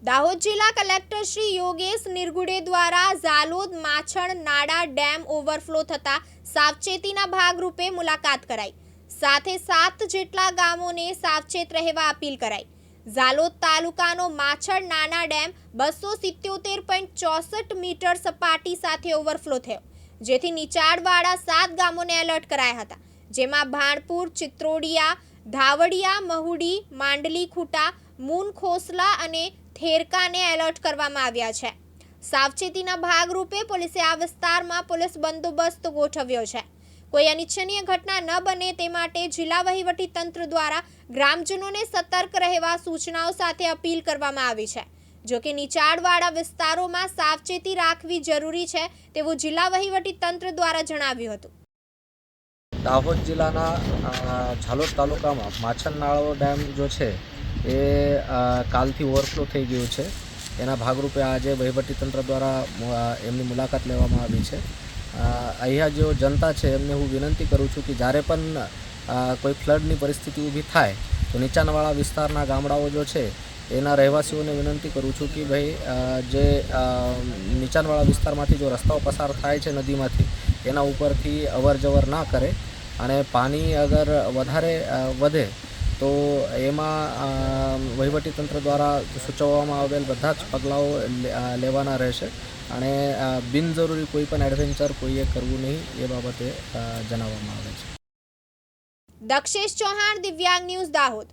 દાહોદ જિલ્લા કલેક્ટર શ્રી યોગેશ નિરગુડે દ્વારા Jhalod માછણ Nada dam overflow થતા સાવચેતીના ભાગરૂપે મુલાકાત કરાઈ, સાથે 7 જેટલા ગામોને સાવચેત રહેવા અપીલ કરાઈ। ઝાલોદ તાલુકાનો માછણ નાના ડેમ 277.64 મીટર સપાટી સાથે ઓવરફ્લો થયો, જેથી નીચાણવાળા 7 ગામોને એલર્ટ કરાયા હતા, જેમાં ભાણપુર, ચિત્રોડિયા, ધાવડિયા, મહુડી, માંડલી ખૂટા, મૂન ખોસલા અને થેરકાને એલર્ટ કરવામાં આવ્યા છે। સાવચેતીના ભાગરૂપે પોલીસે આ વિસ્તારમાં પોલીસ બંદોબસ્ત ગોઠવ્યો છે। કોઈ અનિચ્છનીય ઘટના ન બને તે માટે જિલ્લા વહીવટી તંત્ર દ્વારા ગ્રામજનોને સતર્ક રહેવા સૂચનાઓ સાથે અપીલ કરવામાં આવી છે। જો કે નીચાણવાળા વિસ્તારોમાં સાવચેતી રાખવી જરૂરી છે તેવું જિલ્લા વહીવટી તંત્ર દ્વારા જણાવ્યું હતું। દાહોદ જિલ્લાના ઝાલોદ તાલુકામાં માછણ નાળો ડેમ જો છે એ કાલથી ઓવરફ્લો થઈ ગયું છે। એના ભાગરૂપે આજે વહીવટીતંત્ર દ્વારા એમની મુલાકાત લેવામાં આવી છે। અહીંયા જો જનતા છે એમને હું વિનંતી કરું છું કે જ્યારે પણ કોઈ ફ્લડની પરિસ્થિતિ ઊભી થાય તો નીચાણવાળા વિસ્તારના ગામડાઓ જો છે એના રહેવાસીઓને વિનંતી કરું છું કે ભાઈ જે નીચાણવાળા વિસ્તારમાંથી જો રસ્તાઓ પસાર થાય છે નદીમાંથી એના ઉપરથી અવર જવર ના કરે, અને પાણી અગર વધારે વધે તો એમાં વહીવટીતંત્ર દ્વારા સૂચવવામાં આવેલ બધા જ પગલાઓ લેવાના રહેશે, અને બિનજરૂરી કોઈ પણ એડવેન્ચર કોઈએ કરવું નહીં એ બાબતે જણાવવામાં આવે છે। દક્ષેશ ચૌહાણ, દિવ્યાંગ ન્યૂઝ, દાહોદ।